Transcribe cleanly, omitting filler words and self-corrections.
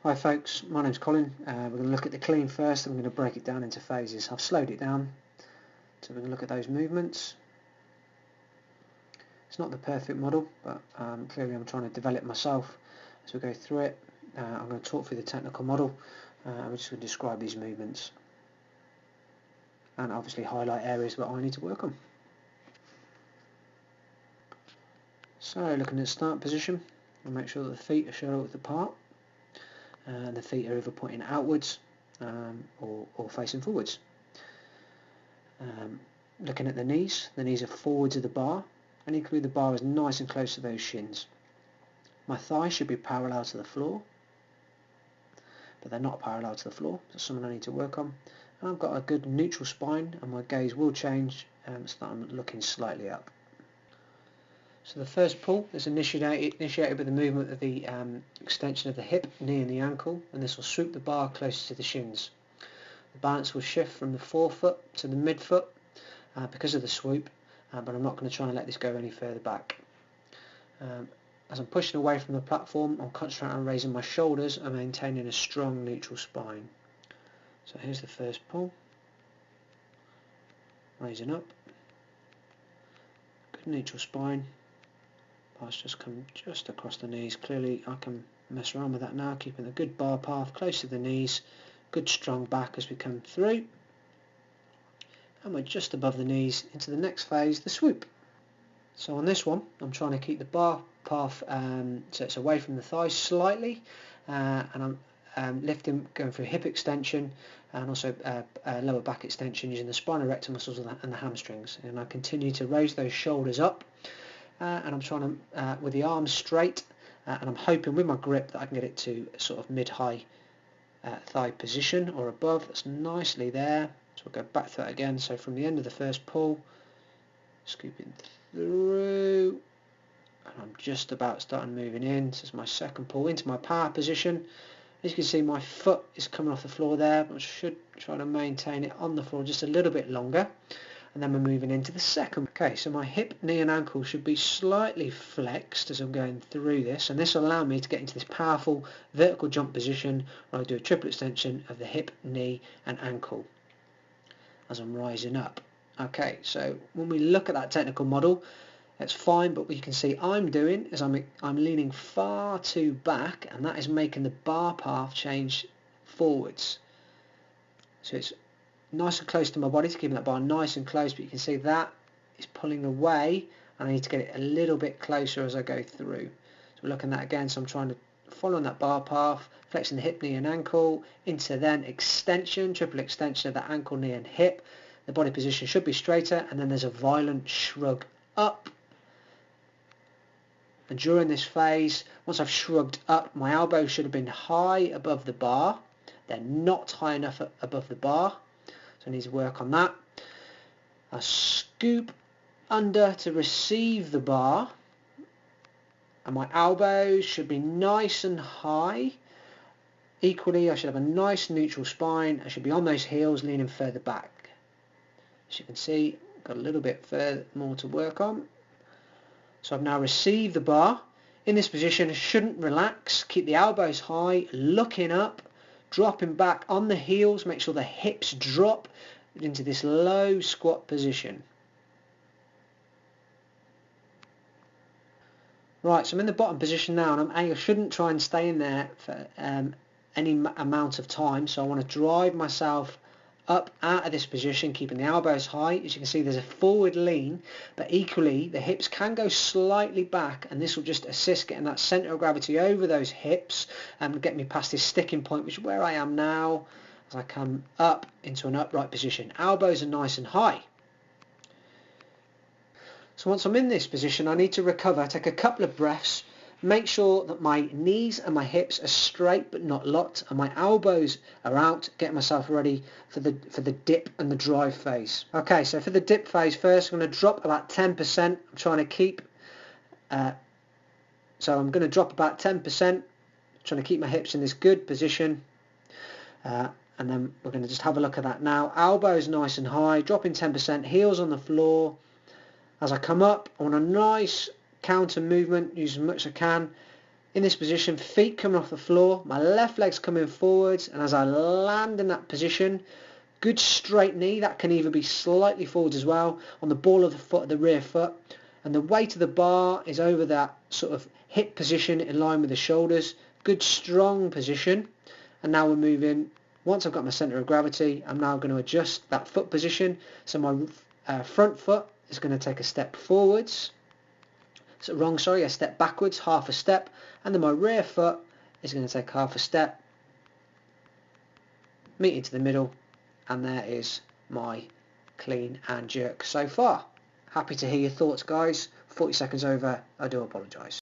Hi folks, my name's Colin. We're going to look at the clean first and we're going to break it down into phases. I've slowed it down, so we're going to look at those movements. It's not the perfect model, but clearly I'm trying to develop myself as we go through it. I'm going to talk through the technical model and we're just going to describe these movements and obviously highlight areas that I need to work on. So looking at start position, we'll make sure that the feet are shoulder apart. The feet are either pointing outwards or facing forwards. Looking at the knees are forwards of the bar, and equally the bar is nice and close to those shins. My thighs should be parallel to the floor, but they're not parallel to the floor, so that's something I need to work on. And I've got a good neutral spine, and my gaze will change so that I'm looking slightly up. So the first pull is initiated with the movement of the extension of the hip, knee and the ankle, and this will swoop the bar closer to the shins. The balance will shift from the forefoot to the midfoot because of the swoop, but I'm not going to try and let this go any further back. As I'm pushing away from the platform, I'm concentrating on raising my shoulders and maintaining a strong neutral spine. So here's the first pull, raising up, good neutral spine. Bars just come just across the knees. Clearly I can mess around with that now, keeping a good bar path close to the knees, good strong back as we come through, and we're just above the knees into the next phase, the swoop. So on this one I'm trying to keep the bar path so it's away from the thighs slightly, and I'm lifting, going through hip extension and also lower back extension using the spinal erector muscles and the hamstrings, and I continue to raise those shoulders up. And I'm trying to, with the arms straight, and I'm hoping with my grip that I can get it to sort of mid-high thigh position or above. That's nicely there. So we'll go back to that again. So from the end of the first pull, scooping through, and I'm just about starting moving in. This is my second pull into my power position. As you can see, my foot is coming off the floor there, but I should try to maintain it on the floor just a little bit longer. And then we're moving into the second. Okay, so my hip, knee and ankle should be slightly flexed as I'm going through this, and this will allow me to get into this powerful vertical jump position where I do a triple extension of the hip, knee and ankle as I'm rising up. Okay, so when we look at that technical model, that's fine, but what you can see I'm doing is I'm leaning far too back, and that is making the bar path change forwards. So it's nice and close to my body, to keeping that bar nice and close, but you can see that is pulling away, and I need to get it a little bit closer as I go through. So we're looking at that again, so I'm trying to follow that bar path, flexing the hip, knee and ankle, into then extension, triple extension of the ankle, knee and hip. The body position should be straighter, and then there's a violent shrug up. And during this phase, once I've shrugged up, my elbows should have been high above the bar. They're not high enough above the bar, so I need to work on that. I scoop under to receive the bar, and my elbows should be nice and high. Equally, I should have a nice neutral spine. I should be on those heels, leaning further back. As you can see, I've got a little bit further more to work on. So I've now received the bar. In this position, I shouldn't relax. Keep the elbows high, looking up, dropping back on the heels. Make sure the hips drop into this low squat position. Right, so I'm in the bottom position now, and I shouldn't try and stay in there for any amount of time. So I want to drive myself up out of this position, keeping the elbows high. As you can see, there's a forward lean, but equally the hips can go slightly back, and this will just assist getting that centre of gravity over those hips and get me past this sticking point, which is where I am now as I come up into an upright position. Elbows are nice and high. So once I'm in this position, I need to recover, take a couple of breaths, make sure that my knees and my hips are straight but not locked, and my elbows are out, getting myself ready for the dip and the drive phase. Okay, so for the dip phase first, I'm going to drop about 10%. I'm trying to keep, so I'm going to drop about 10%, trying to keep my hips in this good position. And then we're going to just have a look at that now. Elbows nice and high, dropping 10%, heels on the floor. As I come up, I want a nice counter movement, use as much as I can. In this position, feet coming off the floor, my left leg's coming forwards, and as I land in that position, good straight knee, that can either be slightly forwards as well, on the ball of the foot, the rear foot, and the weight of the bar is over that sort of hip position in line with the shoulders. Good strong position. And now we're moving, once I've got my centre of gravity, I'm now going to adjust that foot position. So my front foot is going to take a step forwards. A step backwards, half a step, and then my rear foot is going to take half a step, meet into the middle, and there is my clean and jerk so far. Happy to hear your thoughts, guys. 40 seconds over, I do apologise.